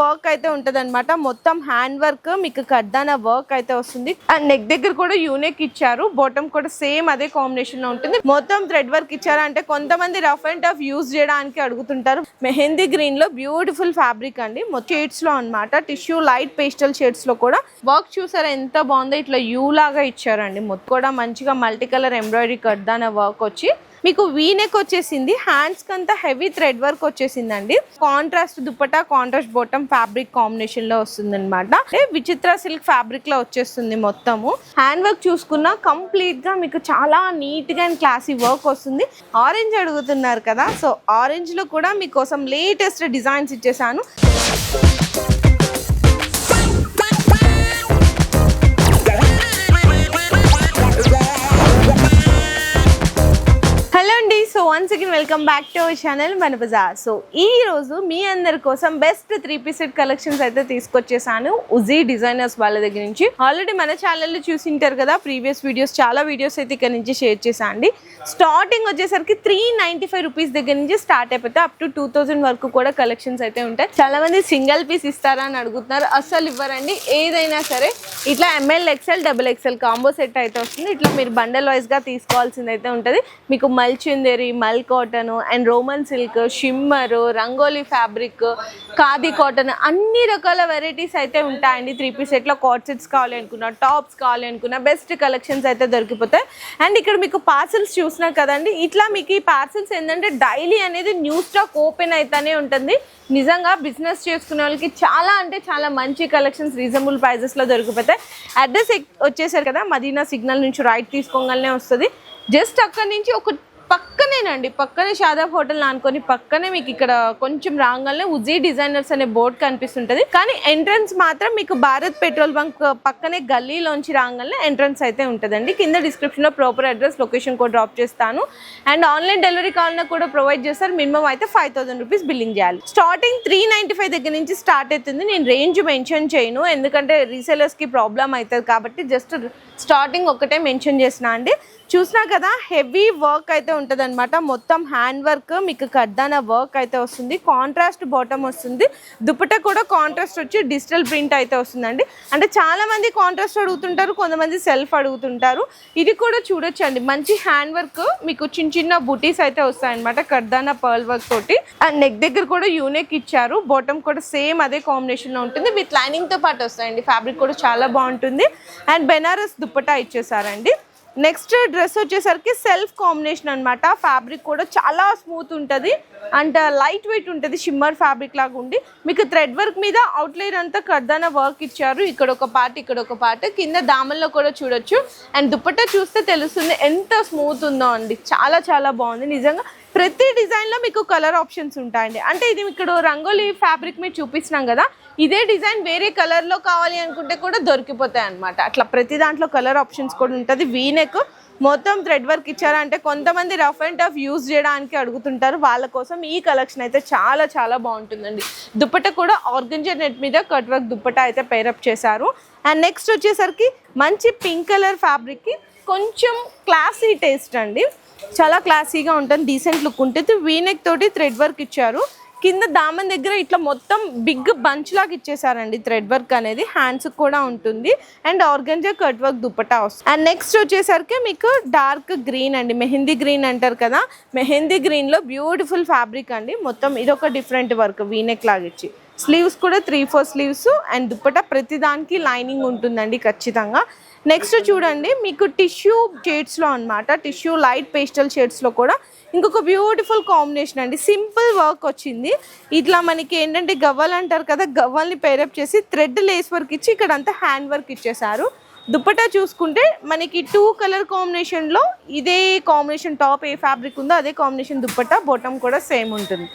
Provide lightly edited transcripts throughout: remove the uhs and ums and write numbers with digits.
Work అయితే ఉంటదన్నమాట. మొత్తం హ్యాండ్ వర్క్ మీకు కడ్దానా వర్క్ అయితే వస్తుంది. అండ్ నెక్ దగ్గర కూడా యూనిక్ ఇచ్చారు. బాటమ్ కూడా సేమ్ అదే కాంబినేషన్ లో ఉంటుంది. మొత్తం థ్రెడ్ వర్క్ ఇచ్చారు. అంటే కొంతమంది రఫ్ అండ్ టఫ్ యూజ్ చేయడానికి అడుగుతుంటారు. మెహందీ గ్రీన్ లో బ్యూటిఫుల్ ఫ్యాబ్రిక్ అండి. షేడ్స్ లో అన్నమాట. టిష్యూ లైట్ పేస్టల్ షేడ్స్ లో కూడా వర్క్ చూసారా ఎంత బాగుందో. ఇట్లా యూ లాగా ఇచ్చారండి. మొత్తం కూడా మంచిగా మల్టీ కలర్ ఎంబ్రాయిడరీ కడ్దానా వర్క్ వచ్చి మీకు వీనెక్ వచ్చేసింది. హ్యాండ్స్ కంతా హెవీ థ్రెడ్ వర్క్ వచ్చేసిందండి. Contrast dupatta, contrast bottom fabric combination లో వస్తుంది అనమాట. విచిత్ర సిల్క్ ఫ్యాబ్రిక్ లో వచ్చేస్తుంది మొత్తము. హ్యాండ్ వర్క్ చూసుకున్నా కంప్లీట్ గా మీకు చాలా నీట్ గా అండ్ క్లాసీ వర్క్ వస్తుంది. ఆరెంజ్ అడుగుతున్నారు కదా, సో ఆరెంజ్ లో కూడా మీకోసం లేటెస్ట్ డిజైన్స్ ఇచ్చేసాను. So once again welcome back to our channel మన బజార్. సో ఈ రోజు మీ అందరి కోసం బెస్ట్ 3 పీస్ సెట్ కలెక్షన్స్ అయితే తీసుకొచ్చేసాను ఉజీ డిజైనర్స్ వాళ్ళ దగ్గర నుంచి. ఆల్రెడీ మన ఛానల్లో చూసింటారు కదా ప్రీవియస్ వీడియోస్, చాలా వీడియోస్ అయితే ఇక్కడ నుంచి షేర్ చేసా అండి. స్టార్టింగ్ వచ్చేసరికి 395 రూపీస్ దగ్గర నుంచి స్టార్ట్ అయిపోతే అప్ టు 2000 వరకు కూడా కలెక్షన్స్ అయితే ఉంటాయి. చాలా మంది సింగిల్ పీస్ ఇస్తారా అని అడుగుతున్నారు. అస్సలు ఇవ్వరండి. ఏదైనా సరే ఇట్లా ML XL XXL combo set అయితే వస్తుంది. ఇట్లా మీరు బండల్ వైజ్ గా తీసుకోవాల్సింది అయితే ఉంటుంది. మీకు మల్చిందేరి, మల్ cotton and Roman silk, shimmer, rangoli fabric, khadi cotton అన్ని రకాల వెరైటీస్ అయితే ఉంటాయండి. 3 పీస్ సెట్లో కార్డ్ సెట్స్ కావాలి అనుకున్నా, టాప్స్ కావాలి అనుకున్నా బెస్ట్ కలెక్షన్స్ అయితే దొరికిపోతాయి. అండ్ ఇక్కడ మీకు పార్సల్స్ చూసినా కదండి, ఇట్లా మీకు ఈ పార్సల్స్ ఏంటంటే డైలీ అనేది న్యూ స్టాక్ ఓపెన్ అయితేనే ఉంటుంది. నిజంగా బిజినెస్ చేసుకునే వాళ్ళకి చాలా అంటే చాలా మంచి కలెక్షన్స్ రీజనబుల్ ప్రైజెస్లో దొరికిపోతాయి. అడ్రస్ వచ్చేసారు కదా, మదీనా సిగ్నల్ నుంచి రైట్ తీసుకోగానే వస్తుంది. జస్ట్ అక్కడి నుంచి ఒక పక్కనేనండి, పక్కనే షాదాబ్ హోటల్ అనుకొని పక్కనే మీకు ఇక్కడ కొంచెం రాగానే ఉజీ డిజైనర్స్ అనే బోర్డు కనిపిస్తుంటది. కానీ ఎంట్రన్స్ మాత్రం మీకు భారత్ పెట్రోల్ బంక్ పక్కనే గల్లీలోంచి రాగానే ఎంట్రన్స్ అయితే ఉంటుందండి. కింద డిస్క్రిప్షన్ లో ప్రాపర్ అడ్రస్, లొకేషన్ కూడా డ్రాప్ చేస్తాను. అండ్ ఆన్లైన్ డెలివరీ కావాలన్నా కూడా ప్రొవైడ్ చేస్తారు. మినిమం అయితే 5000 రూపీస్ బిల్లింగ్ చేయాలి. స్టార్టింగ్ 395 దగ్గర నుంచి స్టార్ట్ అవుతుంది. నేను రేంజ్ మెన్షన్ చేయను, ఎందుకంటే రీసెలర్స్ కి ప్రాబ్లం అవుతుంది కాబట్టి జస్ట్ స్టార్టింగ్ ఒకటే మెన్షన్ చేసిన అండి. చూసినా కదా హెవీ వర్క్ అయితే ఉంటుంది అనమాట. మొత్తం హ్యాండ్ వర్క్ మీకు కడ్దానా వర్క్ అయితే వస్తుంది. కాంట్రాస్ట్ బాటమ్ వస్తుంది. దుపట్టా కూడా కాంట్రాస్ట్ వచ్చి డిజిటల్ ప్రింట్ అయితే వస్తుందండి. అంటే చాలా మంది కాంట్రాస్ట్ అడుగుతుంటారు, కొంతమంది సెల్ఫ్ అడుగుతుంటారు. ఇది కూడా చూడొచ్చండి, మంచి హ్యాండ్ వర్క్ మీకు చిన్న చిన్న బుటీస్ అయితే వస్తాయన్నమాట కడ్దానా పర్ల్ వర్క్ తోటి. అండ్ నెక్ దగ్గర కూడా యూనిక్ ఇచ్చారు. బాటమ్ కూడా సేమ్ అదే కాంబినేషన్ లో ఉంటుంది. విత్ లైనింగ్ తో పాటు వస్తాయండి. ఫ్యాబ్రిక్ కూడా చాలా బాగుంటుంది. అండ్ బెనారస్ దుపట్టా ఇచ్చేసారండి. నెక్స్ట్ డ్రెస్ వచ్చేసరికి సెల్ఫ్ కాంబినేషన్ అనమాట. ఫ్యాబ్రిక్ కూడా చాలా స్మూత్ ఉంటుంది అండ్ లైట్ వెయిట్ ఉంటుంది. షిమ్మర్ ఫ్యాబ్రిక్ లాగా ఉండి మీకు థ్రెడ్ వర్క్ మీద అవుట్లైన్ అంతా కడ్దానా వర్క్ ఇచ్చారు. ఇక్కడ ఒక పార్ట్, ఇక్కడ ఒక పార్ట్, కింద దామల్లో కూడా చూడొచ్చు. అండ్ దుపట్టా చూస్తే తెలుస్తుంది ఎంత స్మూత్ ఉందో అండి. చాలా చాలా బాగుంది నిజంగా. ప్రతి డిజైన్లో మీకు కలర్ ఆప్షన్స్ ఉంటాయండి. అంటే ఇది ఇక్కడ రంగోలీ ఫ్యాబ్రిక్ మీద చూపిస్తున్నాం కదా, ఇదే డిజైన్ వేరే కలర్లో కావాలి అనుకుంటే కూడా దొరికిపోతాయి అనమాట. అట్లా ప్రతి దాంట్లో కలర్ ఆప్షన్స్ కూడా ఉంటుంది. వీనెక్ మొత్తం థ్రెడ్ వర్క్ ఇచ్చారు. అంటే కొంతమంది రఫ్ అండ్ టఫ్ యూజ్ చేయడానికి అడుగుతుంటారు. వాళ్ళ కోసం ఈ కలెక్షన్ అయితే చాలా చాలా బాగుంటుందండి. దుపట్టా కూడా ఆర్గంజా నెట్ మీద కట్ వర్క్ దుపట్టా అయితే పేరప్ చేశారు. అండ్ నెక్స్ట్ వచ్చేసరికి మంచి పింక్ కలర్ ఫ్యాబ్రిక్కి కొంచెం క్లాసీ టేస్ట్ అండి. చాలా క్లాసీగా ఉంటుంది, డీసెంట్ లుక్ ఉంటుంది. వీనెక్ తోటి థ్రెడ్ వర్క్ ఇచ్చారు. కింద దామన్ దగ్గర ఇట్లా మొత్తం బిగ్ బంచ్ లాగా ఇచ్చేసారండి. థ్రెడ్ వర్క్ అనేది హ్యాండ్స్ కూడా ఉంటుంది. And organza cut work dupatta వస్తుంది. అండ్ నెక్స్ట్ వచ్చేసరికి మీకు డార్క్ గ్రీన్ అండి, మెహందీ గ్రీన్ అంటారు కదా, మెహందీ గ్రీన్ లో బ్యూటిఫుల్ ఫ్యాబ్రిక్ అండి. మొత్తం ఇదొక డిఫరెంట్ వర్క్ వీనెక్ లాగా ఇచ్చి, స్లీవ్స్ కూడా 3-4 స్లీవ్స్. అండ్ దుపట్టా ప్రతి దానికి లైనింగ్ ఉంటుందండి ఖచ్చితంగా. నెక్స్ట్ చూడండి మీకు టిష్యూ షేడ్స్లో అనమాట. టిష్యూ లైట్ పేస్టల్ షేడ్స్లో కూడా ఇంకొక బ్యూటిఫుల్ కాంబినేషన్ అండి. సింపుల్ వర్క్ వచ్చింది. ఇట్లా మనకి ఏంటంటే గవ్వలు అంటారు కదా, గవ్వల్ని పేరప్ చేసి థ్రెడ్ లేస్ వర్క్ ఇచ్చి ఇక్కడ అంతా హ్యాండ్ వర్క్ ఇచ్చేసారు. దుపట్టా చూసుకుంటే మనకి 2 కలర్ కాంబినేషన్లో ఇదే కాంబినేషన్ టాప్ ఏ ఫ్యాబ్రిక్ ఉందో అదే కాంబినేషన్ దుపట్టా, బాటమ్ కూడా సేమ్ ఉంటుంది.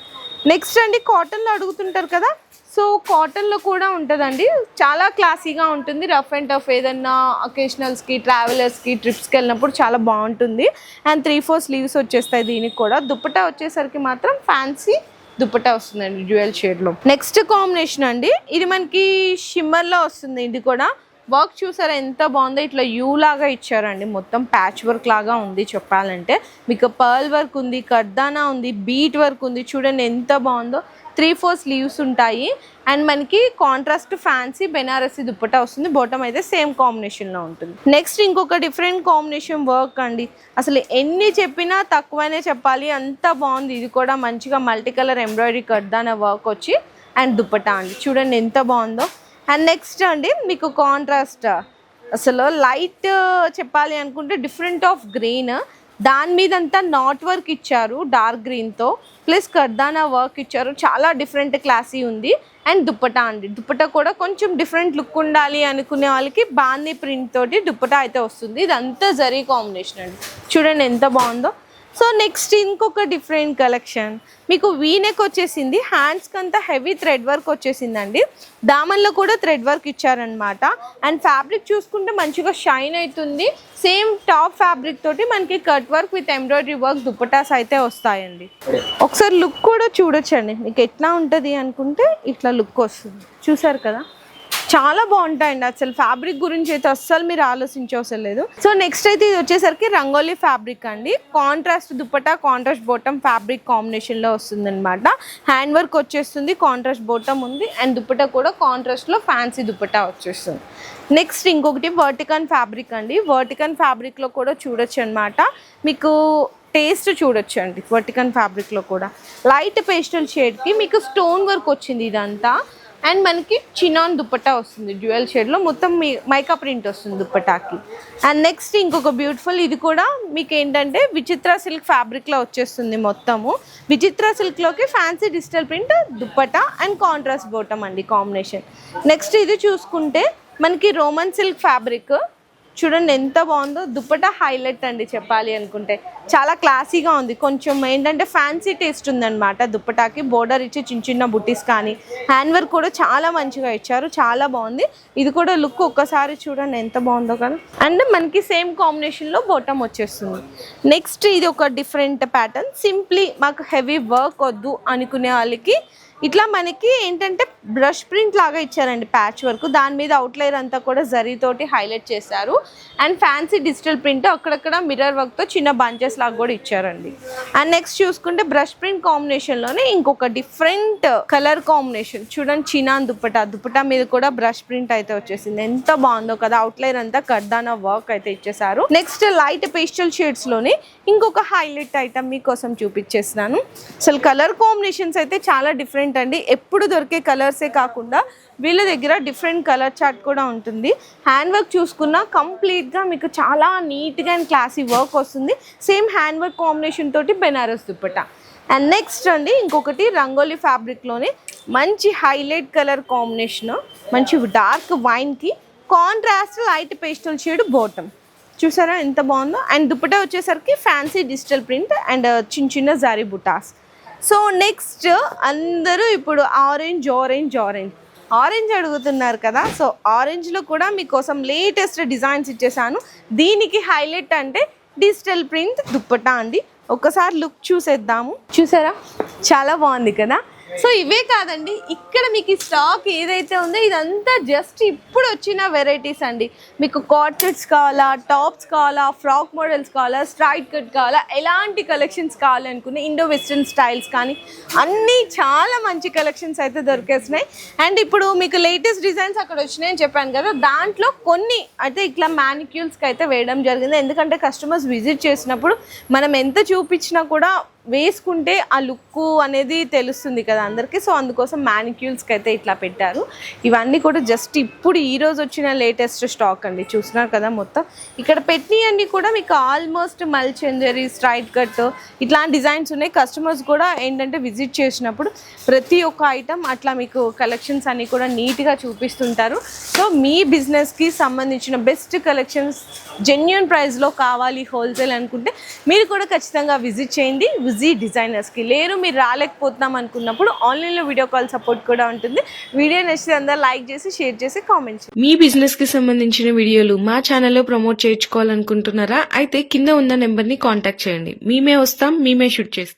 నెక్స్ట్ అండి కాటన్లో అడుగుతుంటారు కదా, సో కాటన్లో కూడా ఉంటుందండి. చాలా క్లాసీగా ఉంటుంది. రఫ్ అండ్ టఫ్ ఏదన్నా అకేషనల్స్కి, ట్రావెలర్స్కి, ట్రిప్స్కి వెళ్ళినప్పుడు చాలా బాగుంటుంది. అండ్ 3-4 స్లీవ్స్ వచ్చేస్తాయి దీనికి కూడా. దుపట్టా వచ్చేసరికి మాత్రం ఫ్యాన్సీ దుపట్టా వస్తుందండి డ్యూయల్ షేడ్లో. నెక్స్ట్ కాంబినేషన్ అండి, ఇది మనకి షిమ్మర్లో వస్తుంది. ఇది కూడా వర్క్ చూసారా ఎంత బాగుందో. ఇట్లా యూ లాగా ఇచ్చారండి. మొత్తం ప్యాచ్ వర్క్ లాగా ఉంది చెప్పాలంటే. మీకు పర్ల్ వర్క్ ఉంది, కర్దానా ఉంది, బీట్ వర్క్ ఉంది. చూడండి ఎంత బాగుందో. 3-4 స్లీవ్స్ ఉంటాయి. అండ్ మనకి కాంట్రాస్ట్ ఫ్యాన్సీ బెనారసీ దుప్పటా వస్తుంది. బాటమ్ అయితే సేమ్ కాంబినేషన్లో ఉంటుంది. నెక్స్ట్ ఇంకొక డిఫరెంట్ కాంబినేషన్ వర్క్ అండి. అసలు ఎన్ని చెప్పినా తక్కువనే చెప్పాలి, అంత బాగుంది. ఇది కూడా మంచిగా మల్టీ కలర్ ఎంబ్రాయిడరీ కడ్దాన వర్క్ వచ్చి అండ్ దుప్పటా అండి. చూడండి ఎంత బాగుందో. అండ్ నెక్స్ట్ అండి మీకు కాంట్రాస్ట్ అసలు లైట్ చెప్పాలి అనుకుంటే డిఫరెంట్ ఆఫ్ గ్రీన్, దాని మీద అంతా నాట్ వర్క్ ఇచ్చారు డార్క్ గ్రీన్తో, ప్లస్ కర్దానా వర్క్ ఇచ్చారు. చాలా డిఫరెంట్ క్లాసీ ఉంది. అండ్ దుప్పటా అండి, దుప్పటా కూడా కొంచెం డిఫరెంట్ లుక్ ఉండాలి అనుకునే వాళ్ళకి బాందీ ప్రింట్ తోటి దుప్పటా అయితే వస్తుంది. ఇదంతా జరీ కాంబినేషన్ అండి. చూడండి ఎంత బాగుందో. సో నెక్స్ట్ ఇంకొక డిఫరెంట్ కలెక్షన్ మీకు వీనెక్ వచ్చేసింది. హ్యాండ్స్కి అంతా హెవీ థ్రెడ్ వర్క్ వచ్చేసిందండి. దామన్లో కూడా థ్రెడ్ వర్క్ ఇచ్చారనమాట. అండ్ ఫ్యాబ్రిక్ చూసుకుంటే మంచిగా షైన్ అవుతుంది. సేమ్ టాప్ ఫ్యాబ్రిక్ తోటి మనకి cut work with embroidery work dupattas అయితే వస్తాయండి. ఒకసారి లుక్ కూడా చూడొచ్చండి, మీకు ఎట్లా ఉంటుంది అనుకుంటే ఇట్లా లుక్ వస్తుంది. చూసారు కదా, చాలా బాగుంటాయండి. అసలు ఫ్యాబ్రిక్ గురించి అయితే అస్సలు మీరు ఆలోచించవసరం లేదు. సో నెక్స్ట్ అయితే ఇది వచ్చేసరికి రంగోలీ ఫ్యాబ్రిక్ అండి. Contrast dupatta contrast bottom fabric కాంబినేషన్లో వస్తుంది అనమాట. హ్యాండ్ వర్క్ వచ్చేస్తుంది, కాంట్రాస్ట్ బాటమ్ ఉంది. అండ్ దుప్పటా కూడా కాంట్రాస్ట్లో ఫ్యాన్సీ దుప్పటా వచ్చేస్తుంది. నెక్స్ట్ ఇంకొకటి వర్టికన్ ఫ్యాబ్రిక్ అండి. వర్టికన్ ఫ్యాబ్రిక్లో కూడా చూడొచ్చు అనమాట. మీకు టేస్ట్ చూడొచ్చు అండి. వర్టికన్ ఫ్యాబ్రిక్లో కూడా లైట్ పేస్టల్ షేడ్కి మీకు స్టోన్ వర్క్ వచ్చింది ఇదంతా. అండ్ మనకి చినాన్ దుప్పటా వస్తుంది డ్యూయల్ షేడ్లో, మొత్తం మైకా ప్రింట్ వస్తుంది దుప్పటాకి. అండ్ నెక్స్ట్ ఇంకొక బ్యూటిఫుల్, ఇది కూడా మీకు ఏంటంటే విచిత్ర సిల్క్ ఫ్యాబ్రిక్లో వచ్చేస్తుంది మొత్తము. విచిత్ర సిల్క్లోకి fancy digital print dupatta and contrast bottom అండి కాంబినేషన్. నెక్స్ట్ ఇది చూసుకుంటే మనకి రోమన్ సిల్క్ ఫ్యాబ్రిక్. చూడండి ఎంత బాగుందో. దుప్పటా హైలైట్ అండి చెప్పాలి అనుకుంటే, చాలా క్లాసీగా ఉంది. కొంచెం ఏంటంటే ఫ్యాన్సీ టేస్ట్ ఉందన్నమాట దుప్పటాకి. బోర్డర్ ఇచ్చి చిన్న చిన్న బుట్టీస్ కానీ హ్యాండ్ వర్క్ కూడా చాలా మంచిగా ఇచ్చారు, చాలా బాగుంది. ఇది కూడా లుక్ ఒక్కసారి చూడండి ఎంత బాగుందో కదా. అండ్ మనకి సేమ్ కాంబినేషన్లో బాటమ్ వచ్చేస్తుంది. నెక్స్ట్ ఇది ఒక డిఫరెంట్ ప్యాటర్న్. సింప్లీ మాకు హెవీ వర్క్ వద్దు అనుకునే వాళ్ళకి ఇట్లా మనకి ఏంటంటే బ్రష్ ప్రింట్ లాగా ఇచ్చారండి, ప్యాచ్ వర్క్. దాని మీద అవుట్లైర్ అంతా కూడా జరీతోటి హైలైట్ చేశారు. అండ్ ఫ్యాన్సీ డిజిటల్ ప్రింట్ అక్కడక్కడ మిర్రర్ వర్క్తో చిన్న బంచెస్ లాగా కూడా ఇచ్చారండి. అండ్ నెక్స్ట్ చూసుకుంటే బ్రష్ ప్రింట్ కాంబినేషన్లోనే ఇంకొక డిఫరెంట్ కలర్ కాంబినేషన్ చూడండి. చినాన్ దుప్పటా మీద కూడా బ్రష్ ప్రింట్ అయితే వచ్చేసింది. ఎంత బాగుందో కదా. అవుట్లైర్ అంతా కర్దానా వర్క్ అయితే ఇచ్చేసారు. నెక్స్ట్ లైట్ పేస్టల్ షేడ్స్లోనే ఇంకొక హైలైట్ ఐటమ్ మీకోసం చూపించేస్తున్నాను. అసలు కలర్ కాంబినేషన్స్ అయితే చాలా డిఫరెంట్ అండి. ఎప్పుడు దొరికే కలర్సే కాకుండా వీళ్ళ దగ్గర డిఫరెంట్ కలర్ చార్ట్ కూడా ఉంటుంది. హ్యాండ్ వర్క్ చూసుకున్నా కంప్లీట్గా మీకు చాలా నీట్గా అండ్ క్లాసీ వర్క్ వస్తుంది. సేమ్ హ్యాండ్ వర్క్ కాంబినేషన్ తోటి బెనారస్ దుప్పటా. అండ్ నెక్స్ట్ అండి ఇంకొకటి రంగోలీ ఫ్యాబ్రిక్లోనే మంచి హైలైట్ కలర్ కాంబినేషన్, మంచి డార్క్ వైన్కి contrast light pastel shade bottom. చూసారా ఎంత బాగుందో. అండ్ దుప్పటా వచ్చేసరికి ఫ్యాన్సీ డిజిటల్ ప్రింట్ అండ్ చిన్న చిన్న జారీ బుటాస్. సో నెక్స్ట్ అందరూ ఇప్పుడు ఆరెంజ్ అడుగుతున్నారు కదా. సో ఆరెంజ్లో కూడా మీకోసం లేటెస్ట్ డిజైన్స్ ఇచ్చేసాను. దీనికి హైలైట్ అంటే డిజిటల్ ప్రింట్ దుప్పటా అండి. ఒక్కసారి లుక్ చూసేద్దాము. చూసారా చాలా బాగుంది కదా. సో ఇవే కాదండి, ఇక్కడ మీకు స్టాక్ ఏదైతే ఉందో ఇదంతా జస్ట్ ఇప్పుడు వచ్చిన వెరైటీస్ అండి. మీకు కార్డ్ సెట్స్ కావాలా, టాప్స్ కావాలా, ఫ్రాక్ మోడల్స్ కావాలా, స్ట్రైట్ కట్ కావాలా, ఎలాంటి కలెక్షన్స్ కావాలనుకునే ఇండో వెస్ట్రన్ స్టైల్స్ కానీ అన్నీ చాలా మంచి కలెక్షన్స్ అయితే దొరికేస్తున్నాయి. అండ్ ఇప్పుడు మీకు లేటెస్ట్ డిజైన్స్ అక్కడ వచ్చినాయని చెప్పాను కదా, దాంట్లో కొన్ని అయితే ఇట్లా మ్యానిక్యూల్స్కి అయితే వేయడం జరిగింది. ఎందుకంటే కస్టమర్స్ విజిట్ చేసినప్పుడు మనం ఎంత చూపించినా కూడా వేసుకుంటే ఆ లుక్ అనేది తెలుస్తుంది కదా అందరికీ. సో అందుకోసం మ్యానిక్యూల్స్కి అయితే ఇట్లా పెట్టారు. ఇవన్నీ కూడా జస్ట్ ఇప్పుడు ఈరోజు వచ్చిన లేటెస్ట్ స్టాక్ అండి. చూస్తున్నారు కదా మొత్తం ఇక్కడ పెట్టినవన్నీ కూడా మీకు ఆల్మోస్ట్ మల్చెంజరీ, స్ట్రైట్ కట్ ఇట్లాంటి డిజైన్స్ ఉన్నాయి. కస్టమర్స్ కూడా ఏంటంటే విజిట్ చేసినప్పుడు ప్రతి ఒక్క ఐటమ్ అట్లా మీకు కలెక్షన్స్ అన్నీ కూడా నీట్గా చూపిస్తుంటారు. సో మీ బిజినెస్కి సంబంధించిన బెస్ట్ కలెక్షన్స్ జెన్యూన్ ప్రైస్లో కావాలి హోల్సేల్ అనుకుంటే మీరు కూడా ఖచ్చితంగా విజిట్ చేయండి ఉజీ డిజైనర్స్కి. లేరు మీరు రాలేకపోతున్నాం అనుకున్నప్పుడు ఆన్లైన్లో వీడియో కాల్ సపోర్ట్ కూడా ఉంటుంది. వీడియో నచ్చితే అందరూ లైక్ చేసి షేర్ చేసి కామెంట్ చేయండి. మీ బిజినెస్ కి సంబంధించిన వీడియోలు మా ఛానల్లో ప్రమోట్ చేయించుకోవాలనుకుంటున్నారా? అయితే కింద ఉన్న నెంబర్ ని కాంటాక్ట్ చేయండి. మేమే వస్తాం, మేమే షూట్ చేస్తాం.